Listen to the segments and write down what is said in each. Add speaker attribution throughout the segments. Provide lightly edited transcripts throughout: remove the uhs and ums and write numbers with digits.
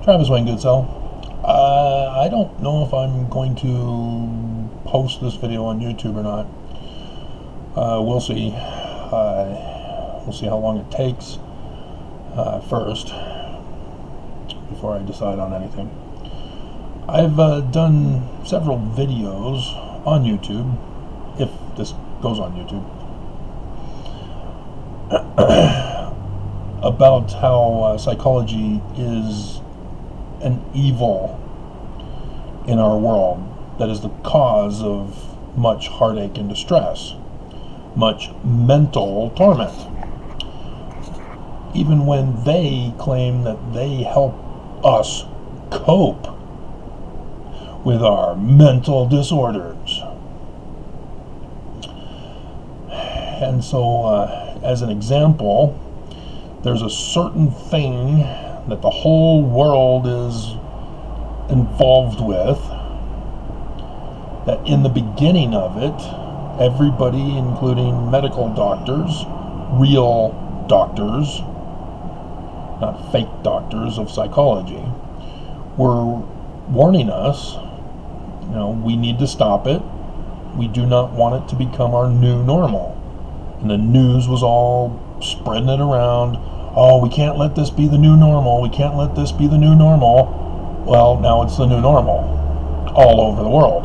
Speaker 1: Travis Wayne Goodsell. I don't know if I'm going to post this video on YouTube or not. We'll see. We'll see how long it takes first before I decide on anything. I've done several videos on YouTube, if this goes on YouTube, about how psychology is an evil in our world that is the cause of much heartache and distress, much mental torment, even when they claim that they help us cope with our mental disorders. And so, as an example, there's a certain thing that the whole world is involved with, that in the beginning of it, everybody, including medical doctors, real doctors, not fake doctors of psychology, were warning us, we need to stop it. We do not want it to become our new normal. And the news was all spreading it around. Oh, we can't let this be the new normal. We can't let this be the new normal. Well, now it's the new normal all over the world.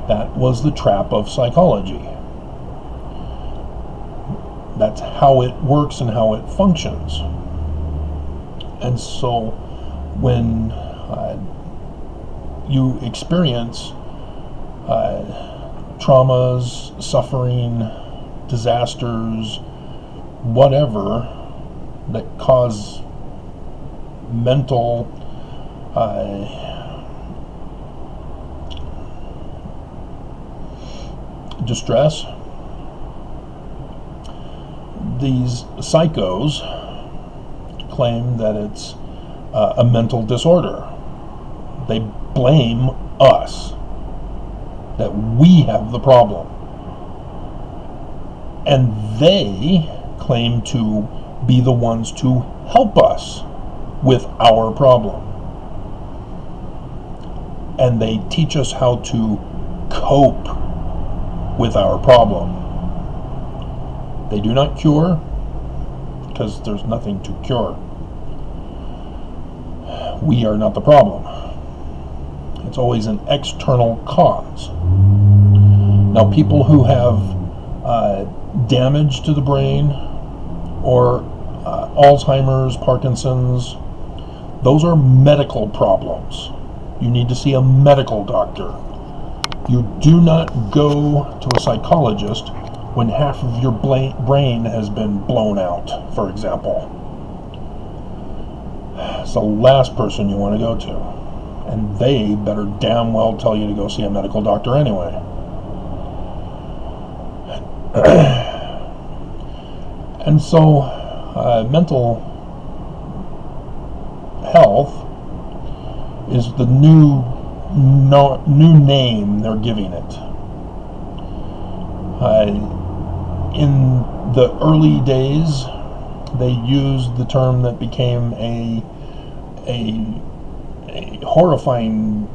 Speaker 1: That was the trap of psychology. That's how it works and how it functions. And so when you experience traumas, suffering, disasters, whatever, that cause mental distress, these psychos claim that it's a mental disorder. They blame us, that we have the problem. And they claim to be the ones to help us with our problem. And they teach us how to cope with our problem. They do not cure, because there's nothing to cure. We are not the problem. It's always an external cause. Now, people who have damage to the brain, or Alzheimer's, Parkinson's, those are medical problems. You need to see a medical doctor. You do not go to a psychologist when half of your brain has been blown out, for example. It's the last person you want to go to. And they better damn well tell you to go see a medical doctor anyway. And so, mental health is the new name they're giving it. In the early days, they used the term that became a horrifying,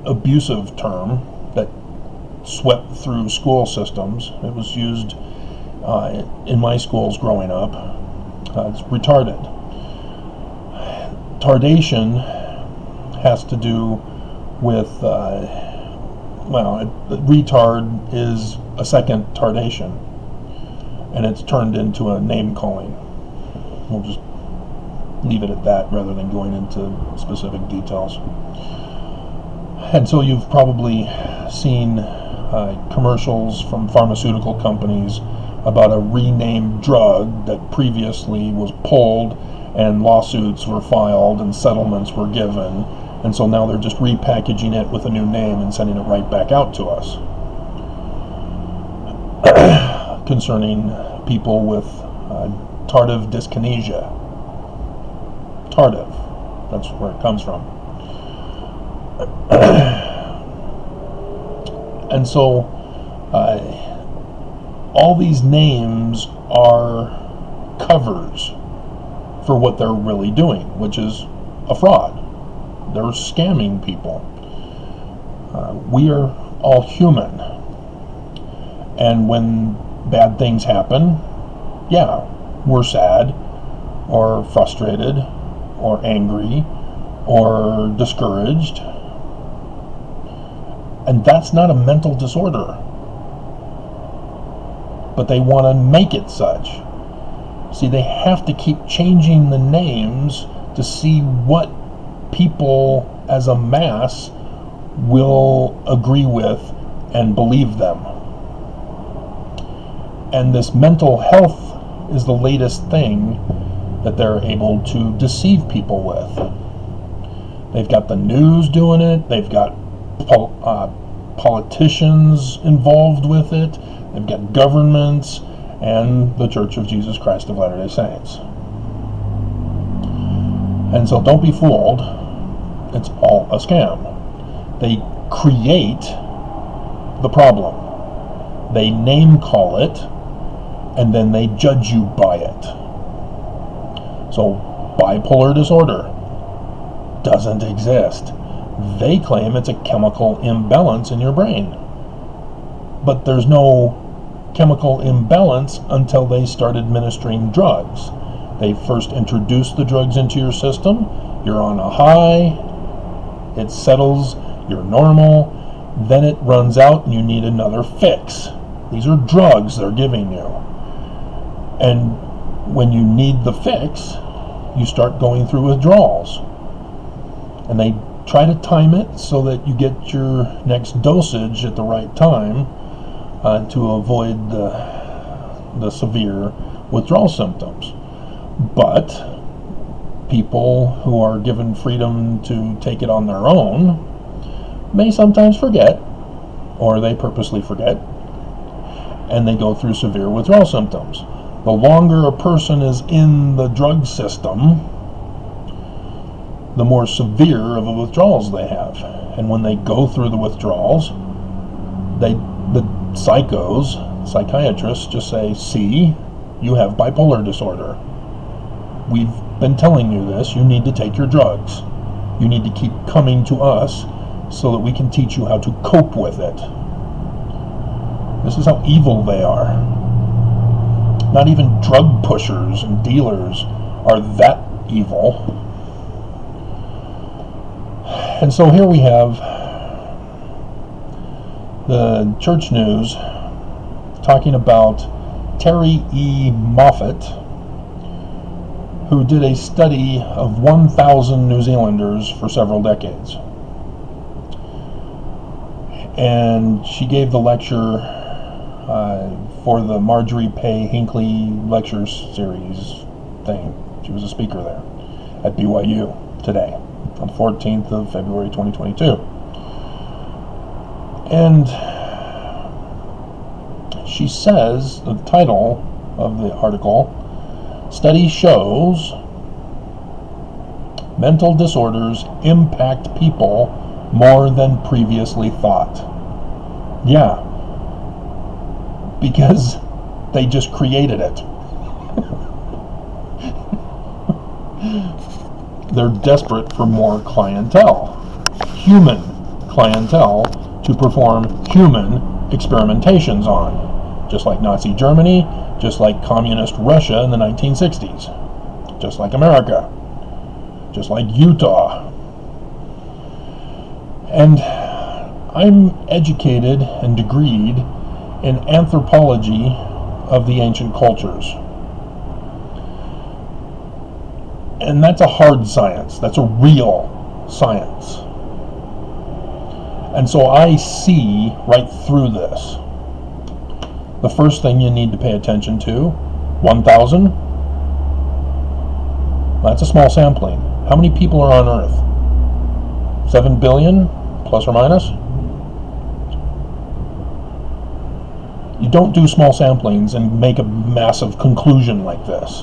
Speaker 1: abusive term that swept through school systems. It was used in my schools growing up. It's retarded. Tardation has to do with, retard is a second tardation, and it's turned into a name calling. We'll just leave it at that rather than going into specific details. And so you've probably seen commercials from pharmaceutical companies about a renamed drug that previously was pulled, and lawsuits were filed and settlements were given, and so now they're just repackaging it with a new name and sending it right back out to us. Concerning people with tardive dyskinesia. Tardive, that's where it comes from. And so all these names are covers for what they're really doing, which is a fraud. They're scamming people. We are all human. And when bad things happen, yeah, we're sad or frustrated or angry or discouraged. And that's not a mental disorder. But they want to make it such. See, they have to keep changing the names to see what people as a mass will agree with and believe them. And this mental health is the latest thing that they're able to deceive people with. They've got the news doing it. They've got politicians involved with it. They've got governments and the Church of Jesus Christ of Latter-day Saints. And so don't be fooled. It's all a scam. They create the problem. They name call it, and then they judge you by it. So bipolar disorder doesn't exist. They claim it's a chemical imbalance in your brain. But there's no chemical imbalance until they start administering drugs. They first introduce the drugs into your system. You're on a high. It settles. You're normal. Then it runs out and you need another fix. These are drugs they're giving you. And when you need the fix, you start going through withdrawals. And they try to time it so that you get your next dosage at the right time to avoid the severe withdrawal symptoms. But people who are given freedom to take it on their own may sometimes forget, or they purposely forget, and they go through severe withdrawal symptoms. The longer a person is in the drug system, the more severe of the withdrawals they have. And when they go through the withdrawals, the psychiatrists just say, see, you have bipolar disorder. We've been telling you this. You need to take your drugs. You need to keep coming to us so that we can teach you how to cope with it. This is how evil they are. Not even drug pushers and dealers are that evil. And so here we have the church news talking about Terry E. Moffat, who did a study of 1,000 New Zealanders for several decades. And she gave the lecture for the Marjorie Pay Hinckley lecture series thing. She was a speaker there at BYU today, on the 14th of February 2022. And she says, the title of the article, study shows mental disorders impact people more than previously thought. Yeah, because they just created it. They're desperate for more clientele, human clientele, to perform human experimentations on. Just like Nazi Germany, just like communist Russia in the 1960s, just like America, just like Utah. And I'm educated and degreed in anthropology of the ancient cultures. And that's a hard science. That's a real science. And so I see right through this. The first thing you need to pay attention to, 1,000. That's a small sampling. How many people are on Earth? 7 billion, plus or minus? You don't do small samplings and make a massive conclusion like this,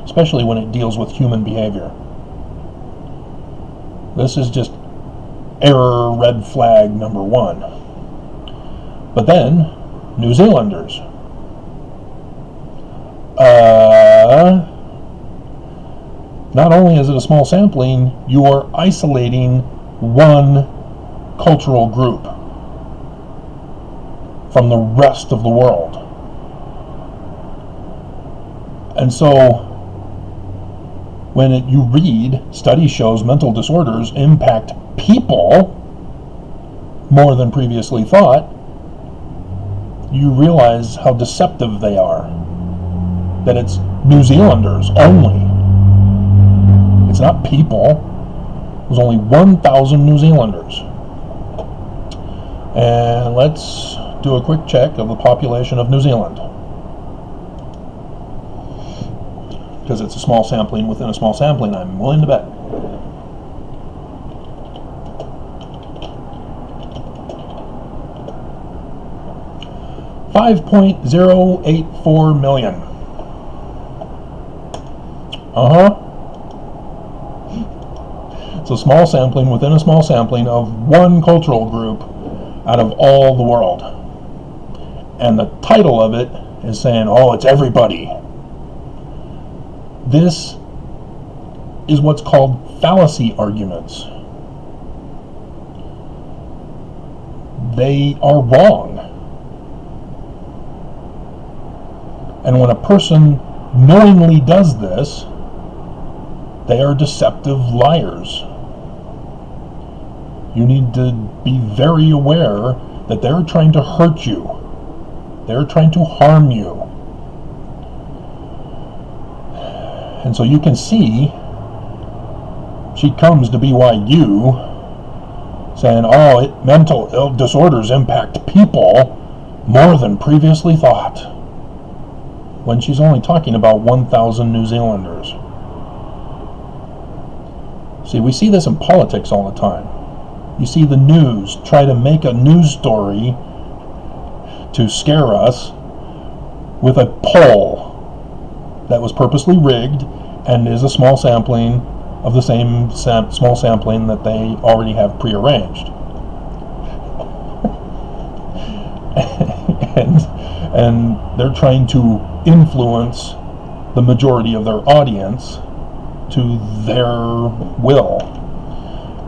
Speaker 1: especially when it deals with human behavior. This is just error red flag number one. But then, New Zealanders. not only is it a small sampling, you are isolating one cultural group from the rest of the world. And so when you read, study shows mental disorders impact people more than previously thought, you realize how deceptive they are. That it's New Zealanders only. It's not people. There's only 1,000 New Zealanders. And let's do a quick check of the population of New Zealand. Because it's a small sampling within a small sampling, I'm willing to bet. $5.084 million. It's a small sampling within a small sampling of one cultural group out of all the world. And the title of it is saying, oh, it's everybody. This is what's called fallacy arguments. They are wrong. And when a person knowingly does this, they are deceptive liars. You need to be very aware that they're trying to hurt you. They're trying to harm you. And so you can see, she comes to BYU saying, oh, mental disorders impact people more than previously thought, when she's only talking about 1,000 New Zealanders. See, we see this in politics all the time. You see the news try to make a news story to scare us with a poll that was purposely rigged and is a small sampling of the same small sampling that they already have prearranged. and they're trying to influence the majority of their audience to their will.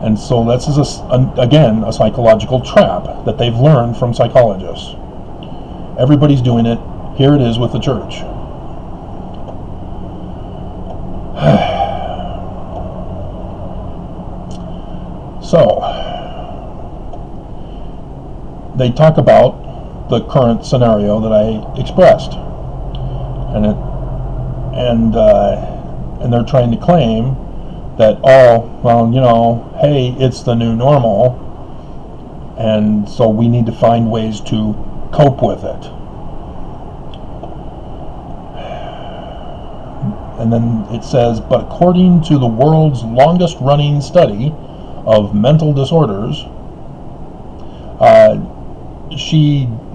Speaker 1: And so this is, again, a psychological trap that they've learned from psychologists. Everybody's doing it. Here it is with the church. So, they talk about the current scenario that I expressed, and they're trying to claim that, oh, well, you know, hey, it's the new normal, and so we need to find ways to cope with it. And then it says, but according to the world's longest running study of mental disorders,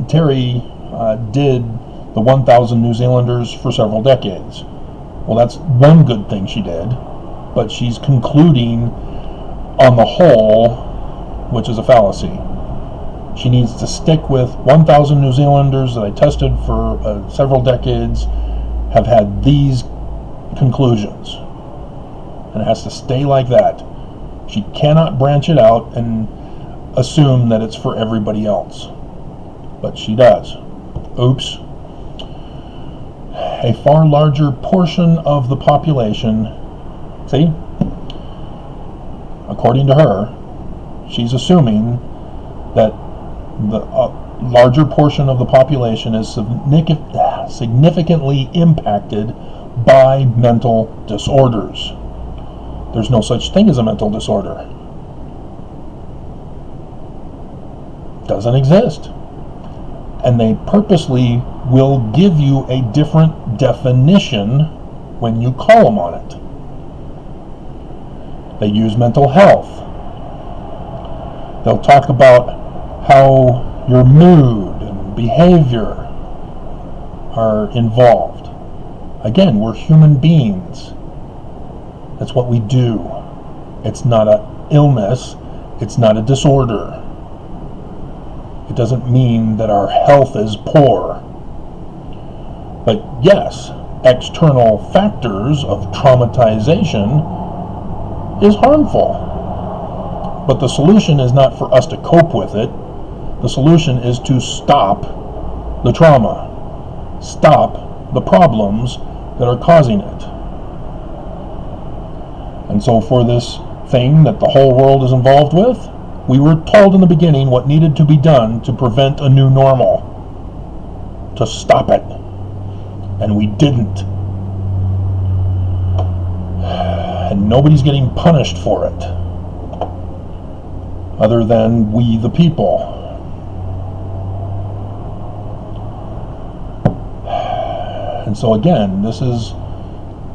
Speaker 1: Terry did the 1,000 New Zealanders for several decades. Well, that's one good thing she did, but she's concluding on the whole, which is a fallacy. She needs to stick with 1,000 New Zealanders that I tested for several decades have had these conclusions, and it has to stay like that. She cannot branch it out and assume that it's for everybody else, but she does. Oops. A far larger portion of the population, see, according to her, she's assuming that the larger portion of the population is significantly impacted by mental disorders. There's no such thing as a mental disorder. Doesn't exist. And they purposely will give you a different definition when you call them on it. They use mental health. They'll talk about how your mood and behavior are involved. Again, we're human beings. That's what we do. It's not an illness. It's not a disorder. It doesn't mean that our health is poor. But yes, external factors of traumatization is harmful. But the solution is not for us to cope with it. The solution is to stop the trauma, stop the problems that are causing it. And so for this thing that the whole world is involved with, we were told in the beginning what needed to be done to prevent a new normal, to stop it. And we didn't. And nobody's getting punished for it, other than we the people. And so again, this is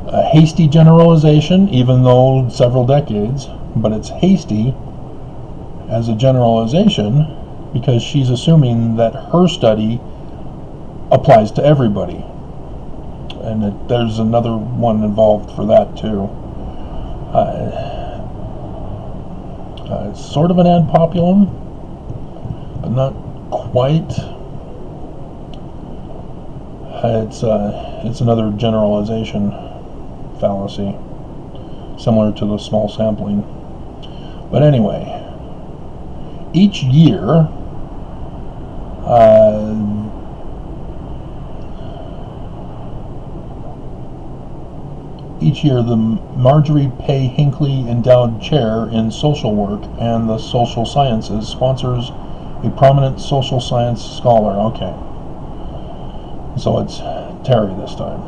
Speaker 1: a hasty generalization, even though several decades, but it's hasty as a generalization because she's assuming that her study applies to everybody. And there's another one involved for that too. It's sort of an ad populum, but not quite. It's another generalization fallacy, similar to the small sampling. But anyway, each year, the Marjorie Pay Hinckley Endowed Chair in Social Work and the Social Sciences sponsors a prominent social science scholar. Okay. So it's Terry this time.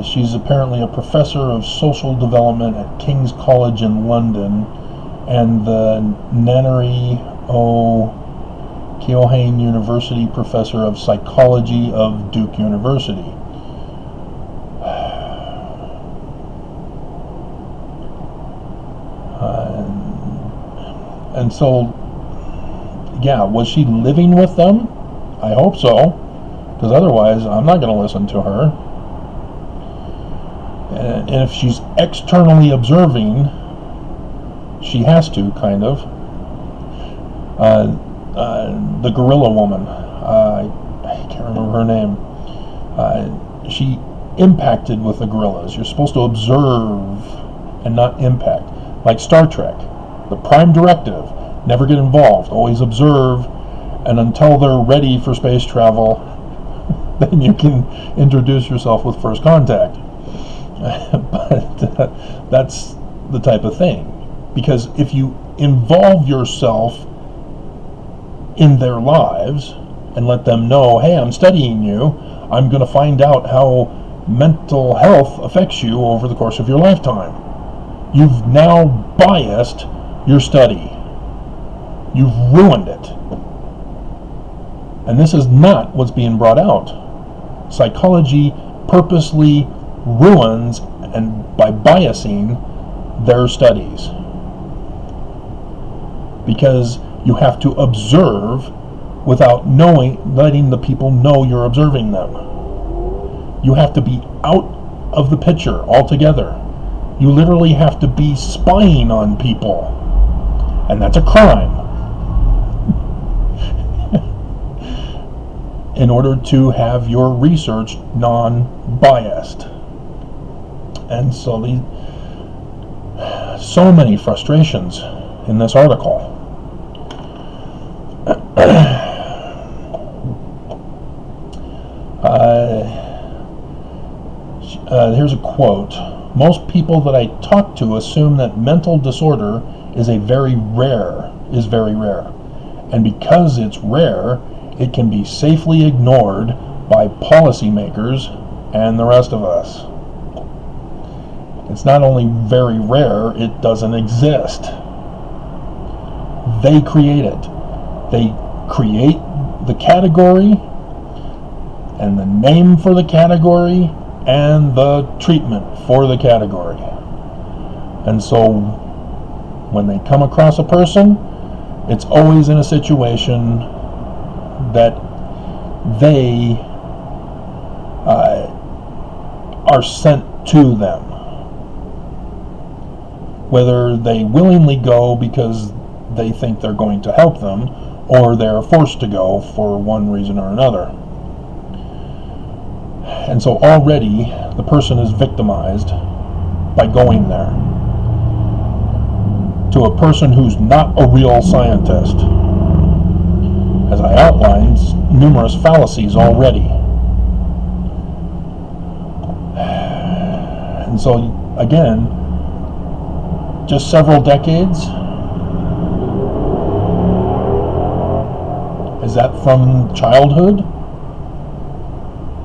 Speaker 1: She's apparently a professor of social development at King's College in London and the Nannerl Keohane University Professor of Psychology of Duke University. And so, yeah, was she living with them? I hope so, because otherwise I'm not going to listen to her. And if she's externally observing, she has to, kind of. The gorilla woman, I can't remember her name, she impacted with the gorillas. You're supposed to observe and not impact. Like Star Trek, the prime directive, never get involved, always observe, and until they're ready for space travel, then you can introduce yourself with first contact. But that's the type of thing. Because if you involve yourself in their lives and let them know, hey, I'm studying you, I'm going to find out how mental health affects you over the course of your lifetime. You've now biased your study. You've ruined it. And this is not what's being brought out. Psychology purposely ruins and by biasing their studies. Because you have to observe without letting the people know you're observing them. You have to be out of the picture altogether. You literally have to be spying on people. And that's a crime. In order to have your research non-biased. And so so many frustrations in this article. Here's a quote. Most people that I talk to assume that mental disorder is very rare. And because it's rare, it can be safely ignored by policymakers and the rest of us. It's not only very rare, it doesn't exist. They create it. They create the category and the name for the category and the treatment for the category. And so when they come across a person, it's always in a situation that they are sent to them. Whether they willingly go because they think they're going to help them, or they're forced to go for one reason or another. And so already the person is victimized by going there. To a person who's not a real scientist, as I outlined, numerous fallacies already. And so, again, just several decades. Is that from childhood?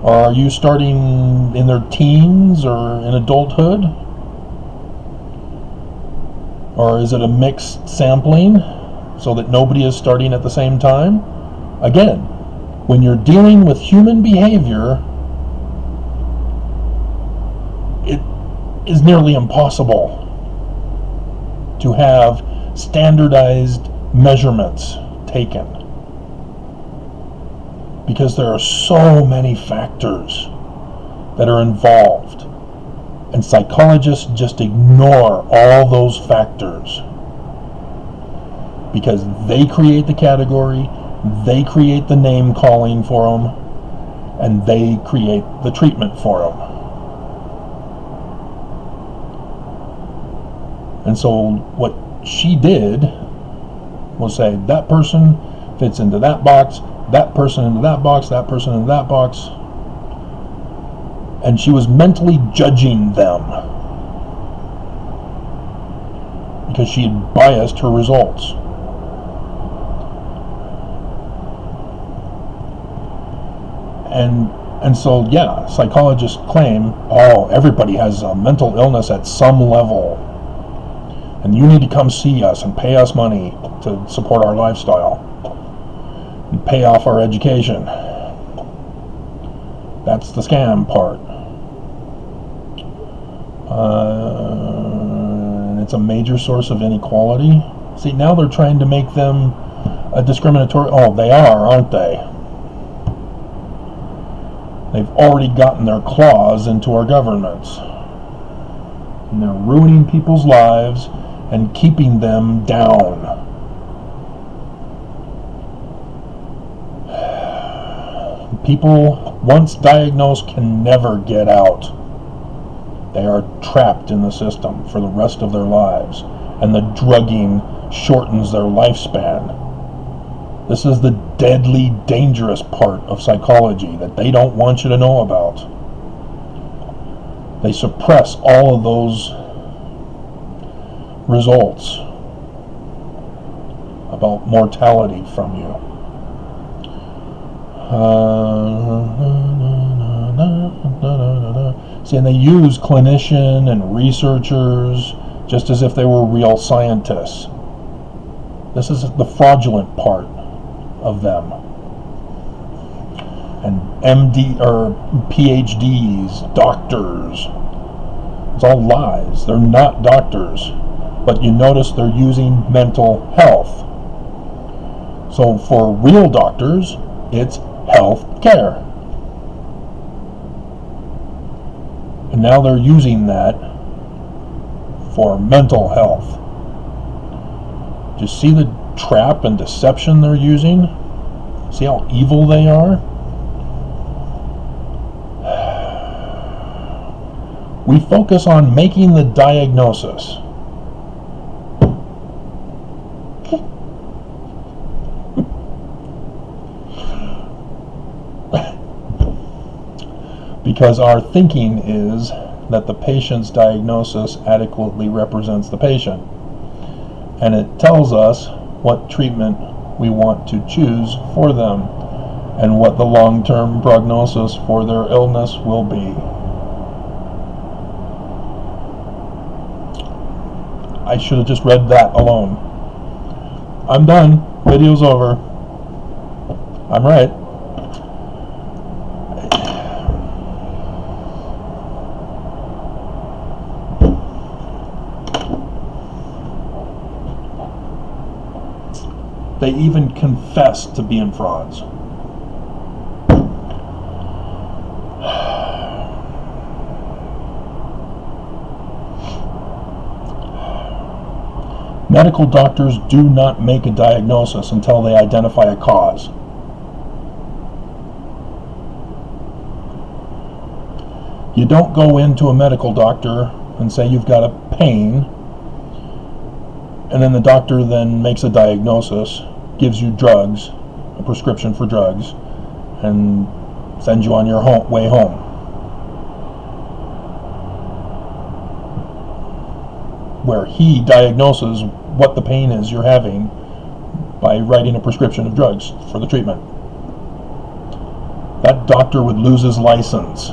Speaker 1: Or are you starting in their teens or in adulthood? Or is it a mixed sampling so that nobody is starting at the same time? Again, when you're dealing with human behavior, it is nearly impossible to have standardized measurements taken, because there are so many factors that are involved, and psychologists just ignore all those factors because they create the category, they create the name calling for them, and they create the treatment for them. And so what she did was say, that person fits into that box, that person into that box, that person into that box. And she was mentally judging them because she had biased her results. And so, yeah, psychologists claim, oh, everybody has a mental illness at some level, and you need to come see us and pay us money to support our lifestyle and pay off our education. That's the scam part. And it's a major source of inequality. See, now they're trying to make them a discriminatory. Oh, they are, aren't they? They've already gotten their claws into our governments. And they're ruining people's lives and keeping them down. People, once diagnosed, can never get out. They are trapped in the system for the rest of their lives, and the drugging shortens their lifespan. This is the deadly, dangerous part of psychology that they don't want you to know about. They suppress all of those results about mortality from you. See, and they use clinician and researchers just as if they were real scientists. This is the fraudulent part of them. And MD or PhDs, doctors, it's all lies. They're not doctors, but you notice they're using mental health. So for real doctors, it's health care. And now they're using that for mental health. Do you see the trap and deception they're using? See how evil they are? We focus on making the diagnosis. Because our thinking is that the patient's diagnosis adequately represents the patient. And it tells us what treatment we want to choose for them and what the long-term prognosis for their illness will be. I should have just read that alone. I'm done. Video's over. I'm right. They even confess to being frauds. Medical doctors do not make a diagnosis until they identify a cause. You don't go into a medical doctor and say you've got a pain, and then the doctor then makes a diagnosis, gives you drugs, a prescription for drugs, and sends you on your way home. Where he diagnoses what the pain is you're having by writing a prescription of drugs for the treatment. That doctor would lose his license.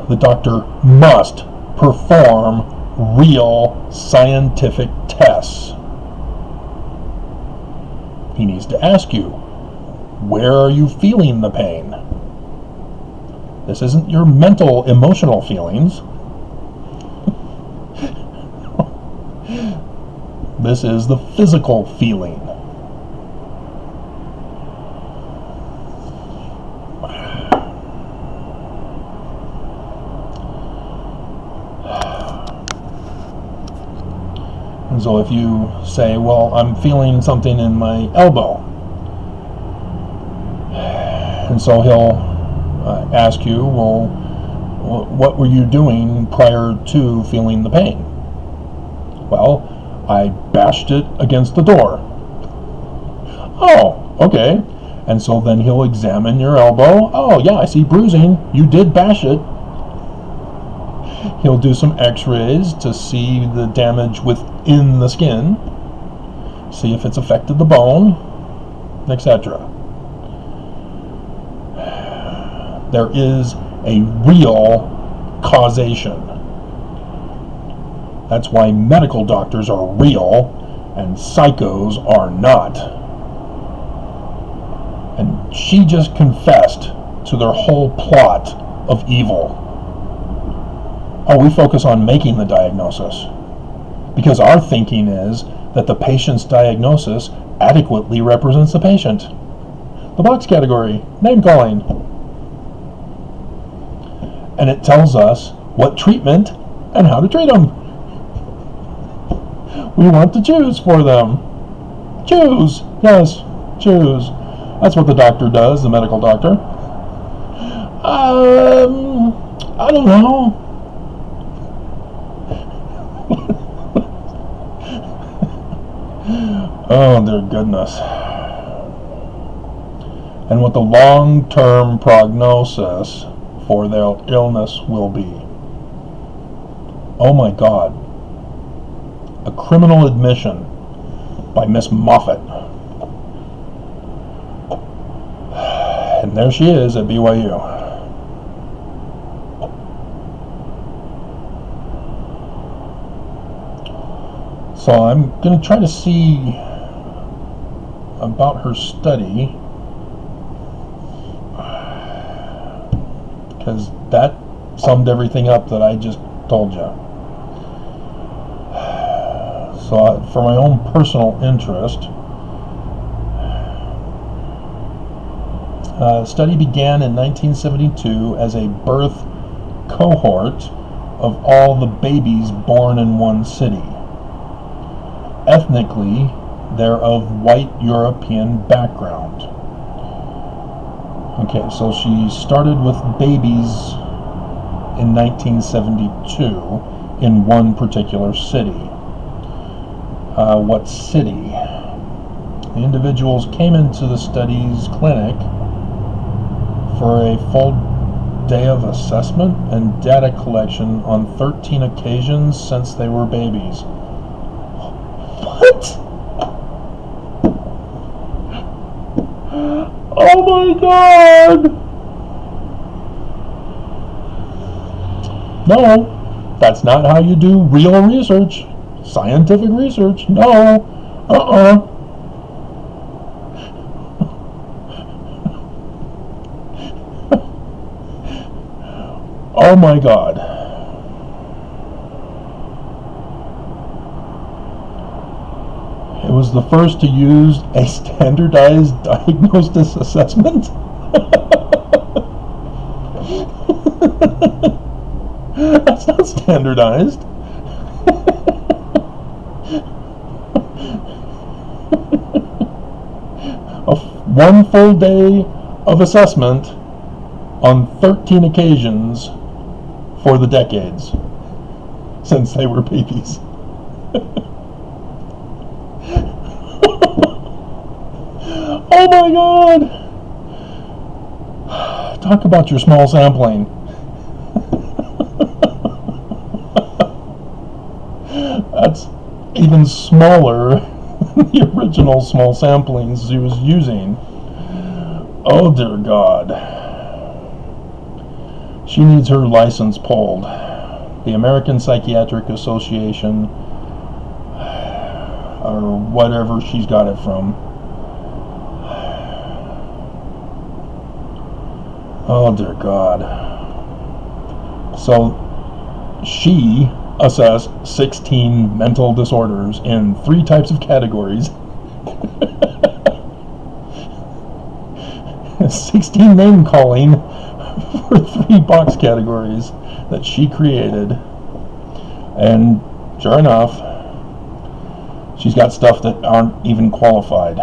Speaker 1: The doctor must perform real scientific tests. He needs to ask you, where are you feeling the pain? This isn't your mental, emotional feelings. This is the physical feeling. And so if you say, well, I'm feeling something in my elbow, and so he'll ask you, well, what were you doing prior to feeling the pain? Well, I bashed it against the door. Oh, okay. And so then he'll examine your elbow. Oh, yeah, I see bruising. You did bash it. He'll do some x-rays to see the damage within the skin, see if it's affected the bone, etc. There is a real causation. That's why medical doctors are real and psychos are not. And she just confessed to their whole plot of evil. Oh, we focus on making the diagnosis because our thinking is that the patient's diagnosis adequately represents the patient. The box category, name calling. And it tells us what treatment and how to treat them. We want to choose for them. Choose. Yes, choose. That's what the doctor does, the medical doctor. I don't know. Oh, dear goodness. And what the long-term prognosis for their illness will be. Oh my God. A criminal admission by Miss Moffat. And there she is at BYU. So I'm going to try to see about her study, because that summed everything up that I just told you. So for my own personal interest, the study began in 1972 as a birth cohort of all the babies born in one city. Ethnically, they're of white European background. Okay, so she started with babies in 1972 in one particular city. What city? The individuals came into the study's clinic for a full day of assessment and data collection on 13 occasions since they were babies. What? Oh my God! No, that's not how you do real research. Scientific research. No. Oh my God. It was the first to use a standardized diagnosis assessment. That's not standardized. One full day of assessment on 13 occasions for the decades since they were babies. Oh my God! Talk about your small sampling. That's even smaller than the original small samplings she was using. Oh dear God. She needs her license pulled. The American Psychiatric Association, or whatever she's got it from. Oh dear God. So she assessed 16 mental disorders in 3 types of categories. 16 name calling for 3 box categories that she created. And sure enough, she's got stuff that aren't even qualified.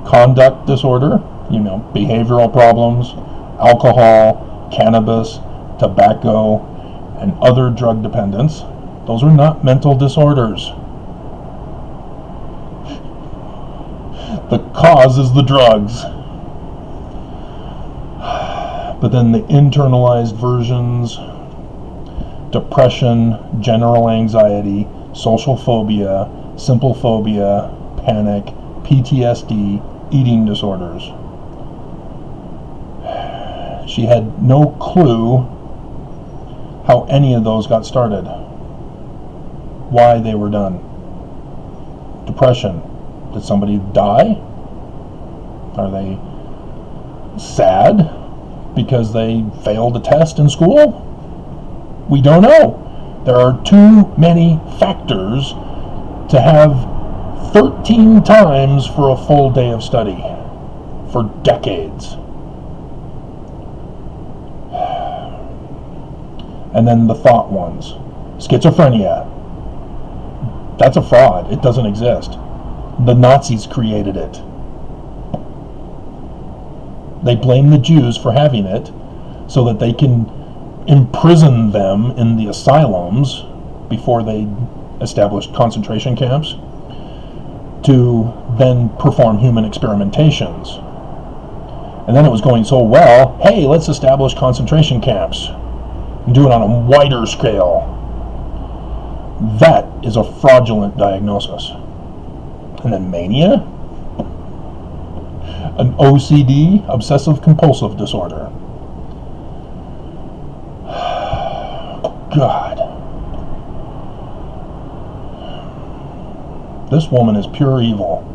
Speaker 1: Conduct disorder, behavioral problems, alcohol, cannabis, tobacco, and other drug dependence. Those are not mental disorders. The cause is the drugs. But then the internalized versions, depression, general anxiety, social phobia, simple phobia, panic, PTSD, eating disorders. She had no clue how any of those got started, why they were done. Depression. Did somebody die? Are they sad because they failed a test in school? We don't know. There are too many factors to have 13 times for a full day of study for decades. And then the thought ones. Schizophrenia. That's a fraud. It doesn't exist. The Nazis created it. They blame the Jews for having it so that they can imprison them in the asylums before they established concentration camps to then perform human experimentations. And then it was going so well, hey, let's establish concentration camps and do it on a wider scale. That is a fraudulent diagnosis. And then mania, an OCD, obsessive compulsive disorder. God. This woman is pure evil.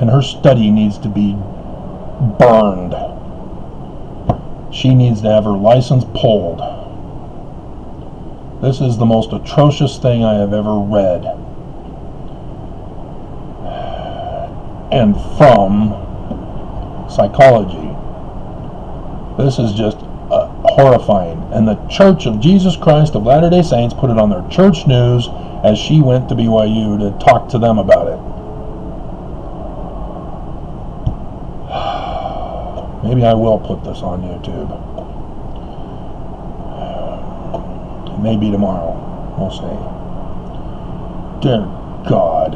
Speaker 1: And her study needs to be burned. She needs to have her license pulled. This is the most atrocious thing I have ever read. And from Psychology. This is just horrifying. And the Church of Jesus Christ of Latter-day Saints put it on their church news as she went to BYU to talk to them about it. Maybe I will put this on YouTube. Maybe tomorrow. We'll see. Dear God.